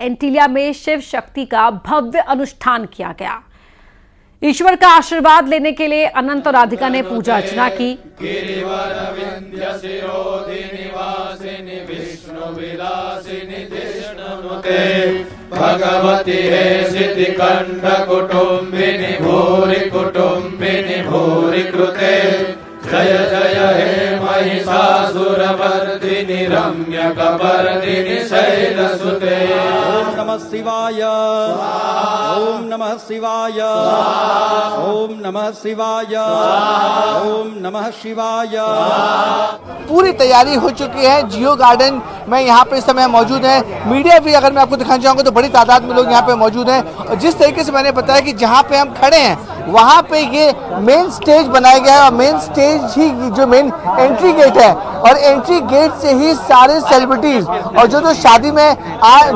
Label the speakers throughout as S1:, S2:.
S1: एंटीलिया में शिव शक्ति का भव्य अनुष्ठान किया गया। ईश्वर का आशीर्वाद लेने के लिए अनंत और राधिका ने पूजा अर्चना की।
S2: भगवती है सिद्धि कंठ कुटुंबिनी भूरि कुटुंबिनी भूरि कृते जय जय हे महिषासुरमर्दिनि रम्यकपर्दिनि शैलसुते।
S3: ओम नमः शिवाय ओम नमः शिवाय ओम नमः शिवाय ओम नमः शिवाय।
S4: पूरी तैयारी हो चुकी है। जियो गार्डन में यहाँ पे इस समय मौजूद है। मीडिया भी अगर मैं आपको दिखाना चाहूँगा तो बड़ी तादाद में लोग यहाँ पे मौजूद हैं। और जिस तरीके से मैंने बताया कि जहाँ पे हम खड़े हैं वहाँ पे ये मेन स्टेज बनाया गया है और मेन स्टेज ही जो मेन एंट्री गेट है और एंट्री गेट से ही सारे सेलिब्रिटीज और जो शादी में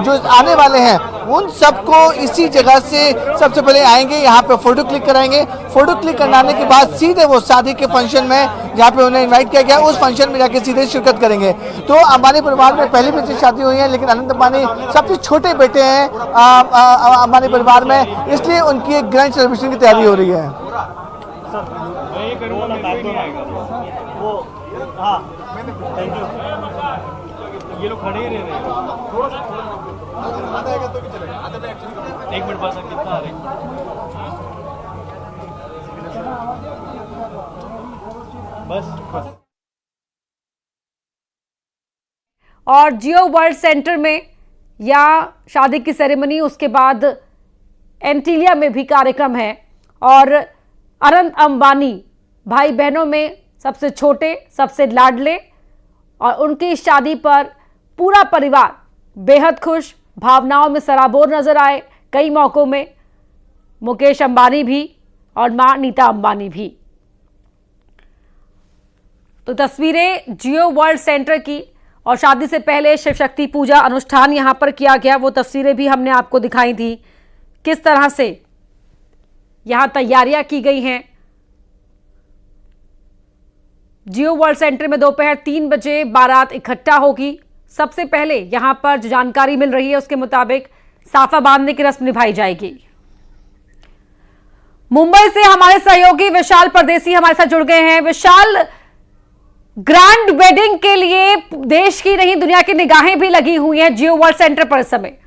S4: जो आने वाले हैं उन सबको इसी जगह से सबसे पहले आएंगे, यहाँ पे फोटो क्लिक कराएंगे। फोटो क्लिक कराने के बाद सीधे वो शादी के फंक्शन में जहाँ पे उन्हें इनवाइट किया गया उस फंक्शन में जाके सीधे शिरकत करेंगे। तो अंबानी परिवार में पहली बच्चे शादी हुई है, लेकिन अनंत अंबानी सबसे छोटे बेटे हैं अंबानी परिवार में, इसलिए उनकी एक ग्रैंड सेलिब्रेशन की तैयारी हो रही है।
S5: ये लोग खड़े ही रह रहे हैं। एक मिनट बस, कितना आ रहे बस।
S1: और जियो वर्ल्ड सेंटर में या शादी की सेरेमनी, उसके बाद एंटीलिया में भी कार्यक्रम है। और अनंत अंबानी भाई बहनों में सबसे छोटे, सबसे लाडले, और उनकी शादी पर पूरा परिवार बेहद खुश, भावनाओं में सराबोर नजर आए। कई मौकों में मुकेश अंबानी भी और मां नीता अंबानी भी। तो तस्वीरें जियो वर्ल्ड सेंटर की और शादी से पहले शिव शक्ति पूजा अनुष्ठान यहां पर किया गया, वो तस्वीरें भी हमने आपको दिखाई थी। किस तरह से यहां तैयारियां की गई हैं। जियो वर्ल्ड सेंटर में दोपहर 3 बजे बारात इकट्ठा होगी। सबसे पहले यहां पर जो जानकारी मिल रही है उसके मुताबिक साफा बांधने की रस्म निभाई जाएगी। मुंबई से हमारे सहयोगी विशाल परदेसी हमारे साथ जुड़ गए हैं। विशाल, ग्रैंड वेडिंग के लिए देश की नहीं दुनिया की निगाहें भी लगी हुई हैं जियो वर्ल्ड सेंटर पर इस समय।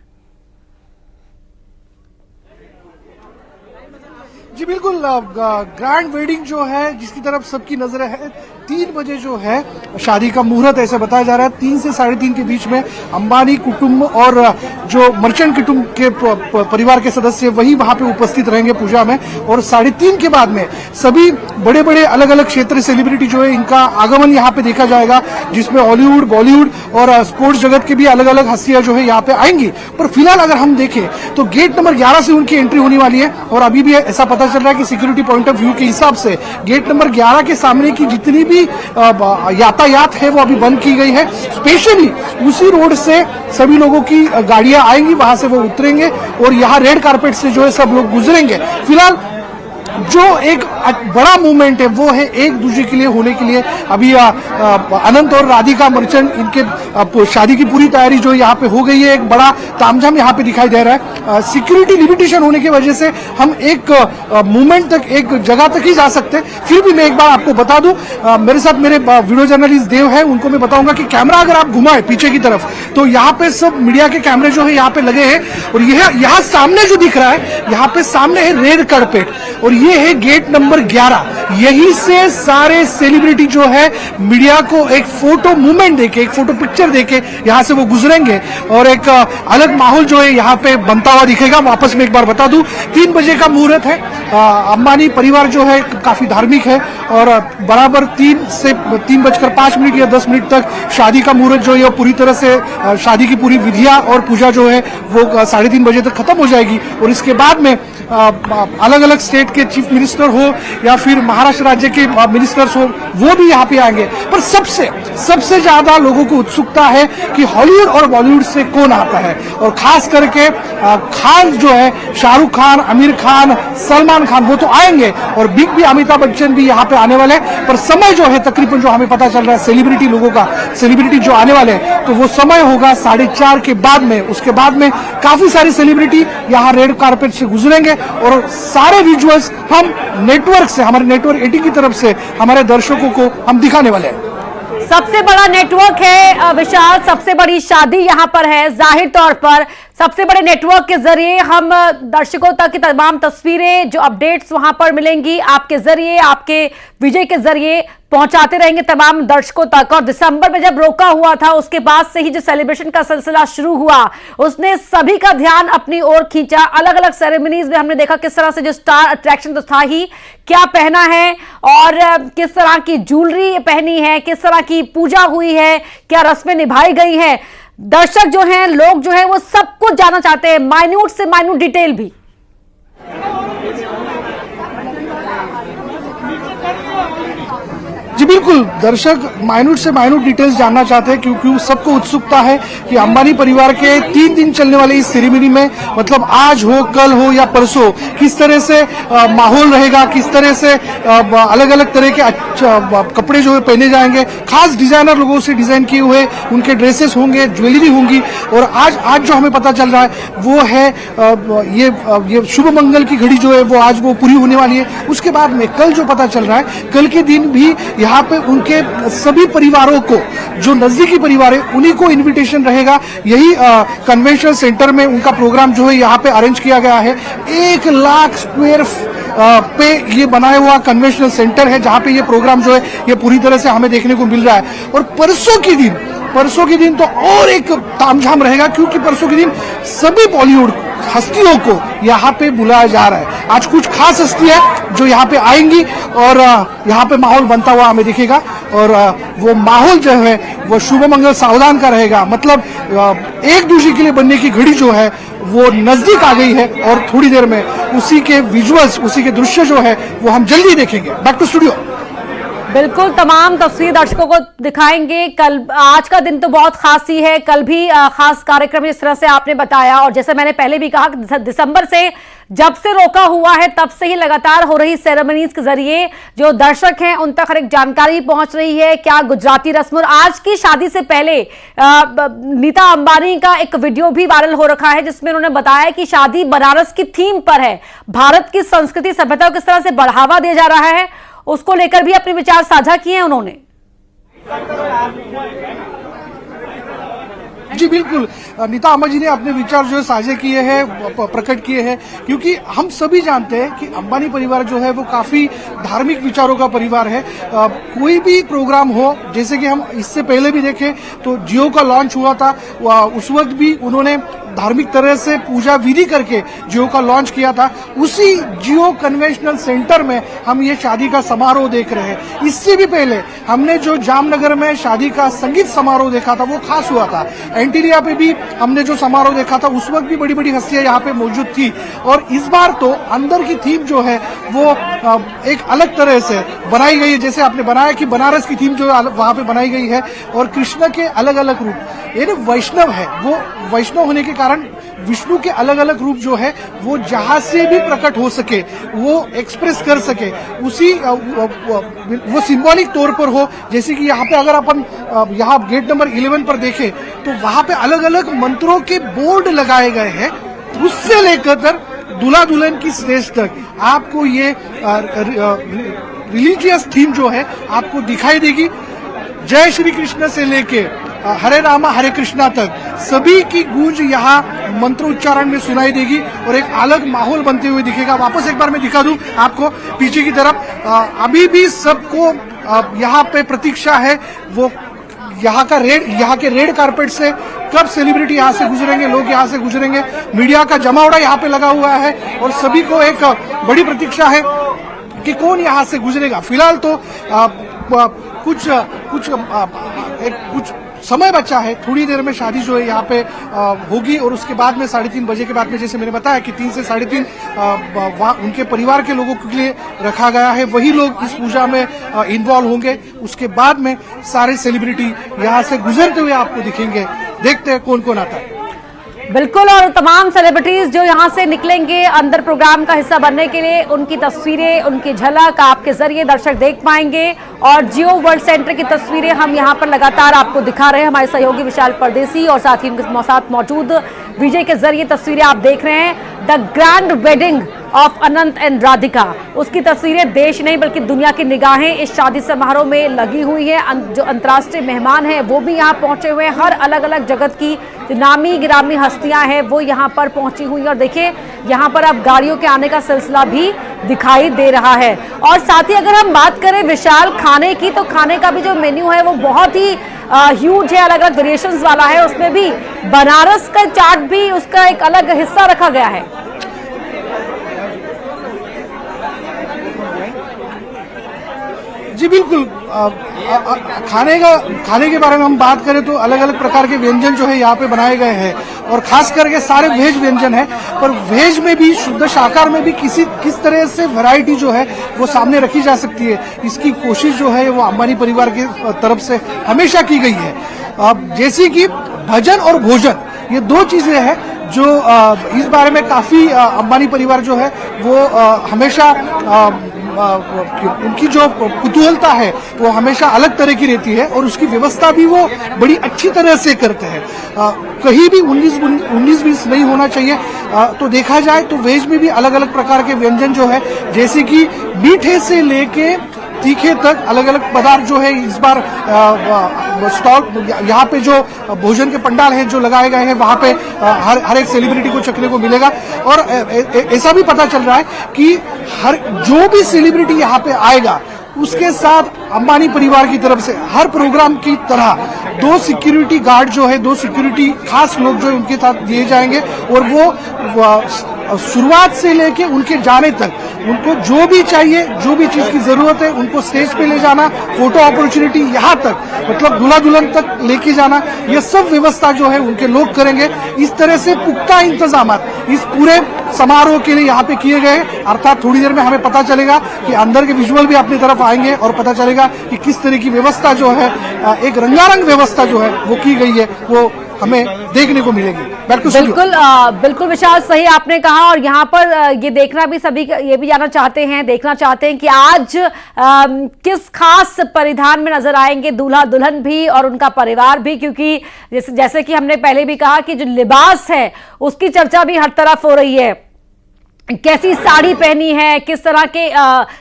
S6: जी बिल्कुल, ग्रैंड वेडिंग जो है जिसकी तरफ सबकी नजरें है, 3 बजे जो है शादी का मुहूर्त ऐसे बताया जा रहा है। 3 से 3:30 के बीच में अंबानी कुटुंब और जो मर्चेंट कुटुंब के परिवार के सदस्य वही वहां पे उपस्थित रहेंगे पूजा में। और 3:30 के बाद में सभी बड़े बड़े अलग अलग क्षेत्र सेलिब्रिटी जो है इनका आगमन यहाँ पे देखा जाएगा, जिसमें हॉलीवुड, बॉलीवुड और स्पोर्ट्स जगत के भी अलग अलग हस्तियां जो है यहाँ पे आएंगी। पर फिलहाल अगर हम देखें तो गेट नंबर 11 से उनकी एंट्री होने वाली है। और अभी भी ऐसा पता चल रहा है कि सिक्योरिटी पॉइंट ऑफ व्यू के हिसाब से गेट नंबर 11 के सामने की जितनी भी यातायात है वो अभी बंद की गई है। स्पेशली उसी रोड से सभी लोगों की गाड़ियां आएंगी, वहां से वो उतरेंगे और यहाँ रेड कारपेट से जो है सब लोग गुजरेंगे। फिलहाल जो एक बड़ा मूवमेंट है वो है एक दूसरे के लिए होने के लिए अभी अनंत और राधिका मर्चेंट इनके शादी की पूरी तैयारी जो यहाँ पे हो गई है। एक बड़ा तामझाम यहाँ पे दिखाई दे रहा है। सिक्योरिटी लिमिटेशन होने की वजह से हम एक मूवमेंट तक, एक जगह तक ही जा सकते हैं। फिर भी मैं एक बार आपको बता दूं, मेरे साथ मेरे वीडियो जर्नलिस्ट देव है, उनको मैं बताऊंगा कि कैमरा अगर आप घुमाए पीछे की तरफ तो यहाँ पे सब मीडिया के कैमरे जो है यहाँ पे लगे हैं। और यहाँ सामने जो दिख रहा है, यहाँ पे सामने है रेड कारपेट और ये है गेट नंबर 11। यहीं से सारे सेलिब्रिटी जो है मीडिया को एक फोटो मूवमेंट देके, एक फोटो पिक्चर देके यहाँ से वो गुजरेंगे और एक अलग माहौल जो है यहाँ पे बनता हुआ दिखेगा। वापस में एक बार बता दूं, 3 बजे का मुहूर्त है। अंबानी परिवार जो है काफी धार्मिक है और बराबर 3:05 या 10 मिनट तक शादी का मुहूर्त जो है पूरी तरह से शादी की पूरी विधियां और पूजा जो है वो 3:30 बजे तक खत्म हो जाएगी। और इसके बाद में अलग अलग स्टेट के चीफ मिनिस्टर हो या फिर महाराष्ट्र राज्य के मिनिस्टर्स हो, वो भी यहाँ पे आएंगे। पर सबसे ज्यादा लोगों को उत्सुकता है कि हॉलीवुड और बॉलीवुड से कौन आता है, और खास करके खान जो है, शाहरुख खान, आमिर खान, सलमान खान, वो तो आएंगे, और बिग भी अमिताभ बच्चन भी यहाँ पे आने वाले हैं। पर समय जो है तकरीबन जो हमें पता चल रहा है सेलिब्रिटी लोगों का, सेलिब्रिटी जो आने वाले हैं, तो वो समय होगा 4:30 के बाद में। उसके बाद में काफी सारी सेलिब्रिटी यहाँ रेड कारपेट से गुजरेंगे और सारे विजुअल्स हम नेटवर्क से, हमारे नेटवर्क 80 की तरफ से हमारे दर्शकों को हम दिखाने वाले हैं।
S1: सबसे बड़ा नेटवर्क है विशाल, सबसे बड़ी शादी यहाँ पर है। जाहिर तौर पर सबसे बड़े नेटवर्क के जरिए हम दर्शकों तक की तमाम तस्वीरें, जो अपडेट्स वहां पर मिलेंगी, आपके जरिए, आपके विजय के जरिए पहुंचाते रहेंगे तमाम दर्शकों तक। और दिसंबर में जब रोका हुआ था, उसके बाद से ही जो सेलिब्रेशन का सिलसिला शुरू हुआ, उसने सभी का ध्यान अपनी ओर खींचा। अलग अलग सेरेमनीज में हमने देखा किस तरह से जो स्टार अट्रैक्शन तो था ही, क्या पहना है और किस तरह की ज्वेलरी पहनी है, किस तरह की पूजा हुई है, क्या रस्में निभाई गई हैं। दर्शक जो हैं, लोग जो हैं, वो सब कुछ जानना चाहते हैं, माइन्यूट से माइन्यूट डिटेल भी।
S6: जी बिल्कुल, दर्शक माइन्यूट से माइन्यूट डिटेल्स जानना चाहते हैं, क्योंकि सबको उत्सुकता है कि अंबानी परिवार के 3 दिन चलने वाले इस सेरेमनी में, मतलब आज हो, कल हो या परसों, किस तरह से माहौल रहेगा, किस तरह से अलग अलग तरह के कपड़े जो है पहने जाएंगे, खास डिजाइनर लोगों से डिजाइन किए हुए उनके ड्रेसेस होंगे, ज्वेलरी होंगी। और आज जो हमें पता चल रहा है वो है ये शुभ मंगल की घड़ी जो है वो आज वो पूरी होने वाली है। उसके बाद में कल जो पता चल रहा है, कल के दिन भी यहाँ पे उनके सभी परिवारों को, जो नजदीकी परिवार है, उन्हीं को इनविटेशन रहेगा। यही कन्वेंशन सेंटर में उनका प्रोग्राम जो है यहाँ पे अरेंज किया गया है। 1 लाख स्क्वायर पे ये बनाया हुआ कन्वेंशनल सेंटर है, जहाँ पे ये प्रोग्राम जो है ये पूरी तरह से हमें देखने को मिल रहा है। और परसों के दिन तो और एक तामझाम रहेगा, क्योंकि परसों के दिन सभी बॉलीवुड हस्तियों को यहाँ पे बुलाया जा रहा है। आज कुछ खास हस्तियां जो यहाँ पे आएंगी और यहाँ पे माहौल बनता हुआ हमें दिखेगा, और वो माहौल जो है वो शुभ मंगल सावधान का रहेगा। मतलब एक दूसरे के लिए बनने की घड़ी जो है वो नजदीक आ गई है, और थोड़ी देर में उसी के विजुअल्स, उसी के दृश्य जो है वो हम जल्दी देखेंगे। Back to studio.
S1: बिल्कुल, तमाम तस्वीर दर्शकों को दिखाएंगे। कल, आज का दिन तो बहुत खास ही है, कल भी खास कार्यक्रम इस तरह से आपने बताया। और जैसे मैंने पहले भी कहा, दिसंबर से जब से रोका हुआ है तब से ही लगातार हो रही सेरेमनीज के जरिए जो दर्शक हैं उन तक हर एक जानकारी पहुंच रही है। क्या गुजराती रस्म, और आज की शादी से पहले नीता अंबानी का एक वीडियो भी वायरल हो रखा है, जिसमें उन्होंने बताया कि शादी बनारस की थीम पर है। भारत की संस्कृति सभ्यता को किस तरह से बढ़ावा दिया जा रहा है, उसको लेकर भी अपने विचार साझा किए हैं उन्होंने।
S6: जी बिल्कुल, नीता अंबानी जी ने अपने विचार जो है साझे किए हैं, प्रकट किए हैं, क्योंकि हम सभी जानते हैं कि अंबानी परिवार जो है वो काफी धार्मिक विचारों का परिवार है। कोई भी प्रोग्राम हो, जैसे कि हम इससे पहले भी देखें तो जियो का लॉन्च हुआ था, उस वक्त भी उन्होंने धार्मिक तरह से पूजा विधि करके जियो का लॉन्च किया था। उसी जियो कन्वेंशनल सेंटर में हम ये शादी का समारोह देख रहे हैं। इससे भी पहले हमने जो जामनगर में शादी का संगीत समारोह देखा था वो खास हुआ था। एंटीलिया पे भी हमने जो समारोह देखा था उस वक्त भी बड़ी बड़ी हस्तियां यहाँ पे मौजूद थी। और इस बार तो अंदर की थीम जो है वो एक अलग तरह से बनाई गई है, जैसे आपने बनाया कि बनारस की थीम जो वहां पे बनाई गई है। और कृष्ण के अलग अलग रूप, यानी वैष्णव है, वो वैष्णव होने के कारण विष्णु के अलग अलग रूप जो है वो जहां से भी प्रकट हो सके, वो एक्सप्रेस कर सके, उसी वो सिंबॉलिक तौर पर हो। जैसे कि यहाँ पे अगर अपन यहाँ गेट नंबर 11 पर देखें तो वहां पे अलग अलग मंत्रों के बोर्ड लगाए गए हैं। उससे लेकर दूल्हा दुल्हन की स्टेज तक आपको ये रिलीजियस थीम जो है आपको दिखाई देगी। जय श्री कृष्ण से लेके हरे रामा हरे कृष्णा तक सभी की गूंज यहाँ मंत्र उच्चारण में सुनाई देगी और एक अलग माहौल बनते हुए दिखेगा। वापस एक बार मैं दिखा दूं आपको पीछे की तरफ, अभी भी सबको यहाँ पे प्रतीक्षा है वो यहाँ के रेड कारपेट से कब सेलिब्रिटी यहाँ से गुजरेंगे, लोग यहाँ से गुजरेंगे। मीडिया का जमावड़ा यहाँ पे लगा हुआ है और सभी को एक बड़ी प्रतीक्षा है कि कौन यहाँ से गुजरेगा। फिलहाल तो कुछ समय बचा है, थोड़ी देर में शादी जो है यहाँ पे होगी और उसके बाद में 3:30 बजे के बाद में, जैसे मैंने बताया कि 3 से 3:30 उनके परिवार के लोगों के लिए रखा गया है, वही लोग इस पूजा में इन्वॉल्व होंगे। उसके बाद में सारे सेलिब्रिटी यहाँ से गुजरते हुए आपको दिखेंगे। देखते हैं कौन कौन आता है।
S1: बिल्कुल, और तमाम सेलिब्रिटीज जो यहाँ से निकलेंगे अंदर प्रोग्राम का हिस्सा बनने के लिए, उनकी तस्वीरें, उनकी झलक आपके जरिए दर्शक देख पाएंगे। और जियो वर्ल्ड सेंटर की तस्वीरें हम यहाँ पर लगातार आपको दिखा रहे हैं, हमारे सहयोगी विशाल परदेसी और साथ ही उनके साथ मौजूद विजय के जरिए तस्वीरें आप देख रहे हैं। The grand wedding of Anant and Radhika, उसकी तस्वीरें देश नहीं बल्कि दुनिया की निगाहें इस शादी समारोह में लगी हुई है। जो अंतर्राष्ट्रीय मेहमान हैं वो भी यहाँ पहुंचे हुए हैं, हर अलग अलग जगत की नामी गिरामी हस्तियां हैं वो यहाँ पर पहुंची हुई हैं। और देखिए यहाँ पर अब गाड़ियों के आने का सिलसिला भी दिखाई दे रहा है। और साथ ही अगर हम बात करें विशाल खाने की, तो खाने का भी जो मेन्यू है वो बहुत ही ह्यूज है, अलग अलग वेरिएशंस वाला है। उसमें भी बनारस का चाट भी उसका एक अलग हिस्सा रखा गया है।
S6: जी बिल्कुल, खाने के बारे में हम बात करें तो अलग अलग प्रकार के व्यंजन जो है यहाँ पे बनाए गए हैं और खास करके सारे वेज व्यंजन है। पर वेज में भी, शुद्ध शाकाहार में भी किस तरह से वैरायटी जो है वो सामने रखी जा सकती है, इसकी कोशिश जो है वो अंबानी परिवार की तरफ से हमेशा की गई है। जैसे कि भजन और भोजन, ये दो चीजें हैं जो इस बारे में काफी अंबानी परिवार जो है वो हमेशा उनकी जो कुतूहलता है वो हमेशा अलग तरह की रहती है और उसकी व्यवस्था भी वो बड़ी अच्छी तरह से करते हैं। कहीं भी 19-20 नहीं होना चाहिए। तो देखा जाए तो वेज में भी अलग अलग प्रकार के व्यंजन जो है, जैसे कि मीठे से लेके तीखे तक अलग अलग पदार्थ जो है इस बार स्टॉल, यहाँ पे जो भोजन के पंडाल हैं जो लगाए गए हैं वहाँ पे हर एक सेलिब्रिटी को चखने को मिलेगा। और ऐसा भी पता चल रहा है कि जो भी सेलिब्रिटी यहाँ पे आएगा उसके साथ अंबानी परिवार की तरफ से हर प्रोग्राम की तरह 2 सिक्योरिटी गार्ड जो है, 2 सिक्योरिटी खास लोग जो है उनके साथ दिए जाएंगे और वो शुरुआत से लेके उनके जाने तक उनको जो भी चाहिए, जो भी चीज की जरूरत है, उनको स्टेज पे ले जाना, फोटो अपॉर्चुनिटी यहाँ तक, मतलब दूल्हा दुल्हन तक लेके जाना, ये सब व्यवस्था जो है उनके लोग करेंगे। इस तरह से पुख्ता इंतजाम इस पूरे समारोह के लिए यहाँ पे किए गए। अर्थात थोड़ी देर में हमें पता चलेगा कि अंदर के विजुअल भी अपनी तरफ आएंगे और पता चलेगा कि किस तरह की व्यवस्था जो है, एक रंगारंग व्यवस्था जो है वो की गई है, वो हमें देखने को मिलेगी।
S1: बिल्कुल विशाल, सही आपने कहा। और यहाँ पर ये देखना भी सभी ये भी देखना चाहते हैं कि आज किस खास परिधान में नजर आएंगे दूल्हा दुल्हन भी और उनका परिवार भी, क्योंकि जैसे कि हमने पहले भी कहा कि जो लिबास है उसकी चर्चा भी हर तरफ हो रही है। कैसी साड़ी पहनी है, किस तरह के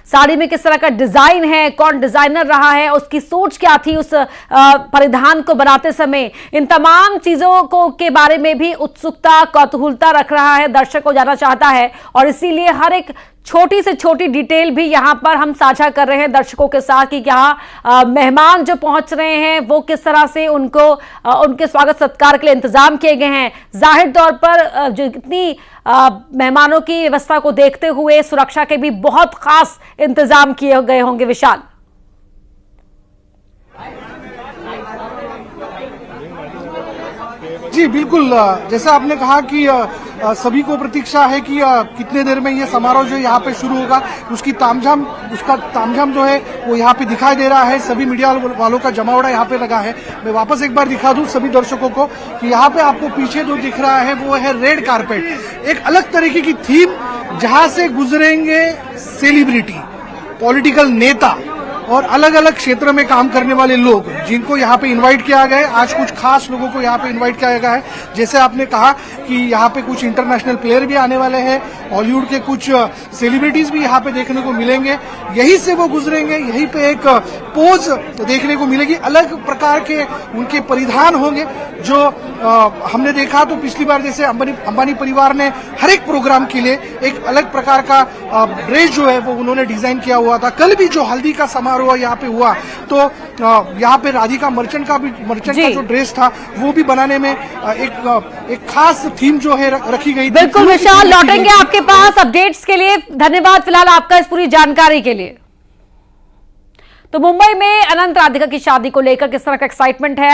S1: साड़ी में किस तरह का डिजाइन है, कौन डिजाइनर रहा है, उसकी सोच क्या थी उस परिधान को बनाते समय, इन तमाम चीजों को के बारे में भी उत्सुकता, कौतूहलता रख रहा है, दर्शक को जानना चाहता है। और इसीलिए हर एक छोटी से छोटी डिटेल भी यहाँ पर हम साझा कर रहे हैं दर्शकों के साथ कि क्या मेहमान जो पहुंच रहे हैं वो किस तरह से उनके स्वागत सत्कार के लिए इंतजाम किए गए हैं। जाहिर तौर पर जो इतनी मेहमानों की व्यवस्था को देखते हुए सुरक्षा के भी बहुत खास इंतजाम किए गए होंगे। विशाल
S6: जी बिल्कुल, जैसा आपने कहा कि सभी को प्रतीक्षा है कि कितने देर में ये समारोह जो यहाँ पे शुरू होगा, उसका तामझाम जो है वो यहाँ पे दिखाई दे रहा है। सभी मीडिया वालों का जमावड़ा यहाँ पे लगा है। मैं वापस एक बार दिखा दूं सभी दर्शकों को कि यहाँ पे आपको पीछे जो दिख रहा है वो है रेड कारपेट, एक अलग तरीके की थीम जहां से गुजरेंगे सेलिब्रिटी, पॉलिटिकल नेता और अलग अलग क्षेत्र में काम करने वाले लोग जिनको यहाँ पे इनवाइट किया गया है। आज कुछ खास लोगों को यहाँ पे इनवाइट किया गया है। जैसे आपने कहा कि यहाँ पे कुछ इंटरनेशनल प्लेयर भी आने वाले हैं, हॉलीवुड के कुछ सेलिब्रिटीज भी यहाँ पे देखने को मिलेंगे। यहीं से वो गुजरेंगे, यहीं पे एक पोज देखने को मिलेगी, अलग प्रकार के उनके परिधान होंगे जो हमने देखा तो पिछली बार जैसे अंबानी परिवार ने हर एक प्रोग्राम के लिए एक अलग प्रकार का ड्रेस जो है वो उन्होंने डिजाइन किया हुआ था। कल भी जो हल्दी का समारोह यहाँ पे हुआ तो यहाँ पे राधिका मर्चेंट का जो ड्रेस था वो भी बनाने में एक खास थीम जो है रखी गई।
S1: बिल्कुल विशाल, लौटेंगे आपके पास अपडेट्स के लिए। धन्यवाद फिलहाल आपका इस पूरी जानकारी के लिए। तो मुंबई में अनंत राधिका की शादी को लेकर किस तरह का एक्साइटमेंट है।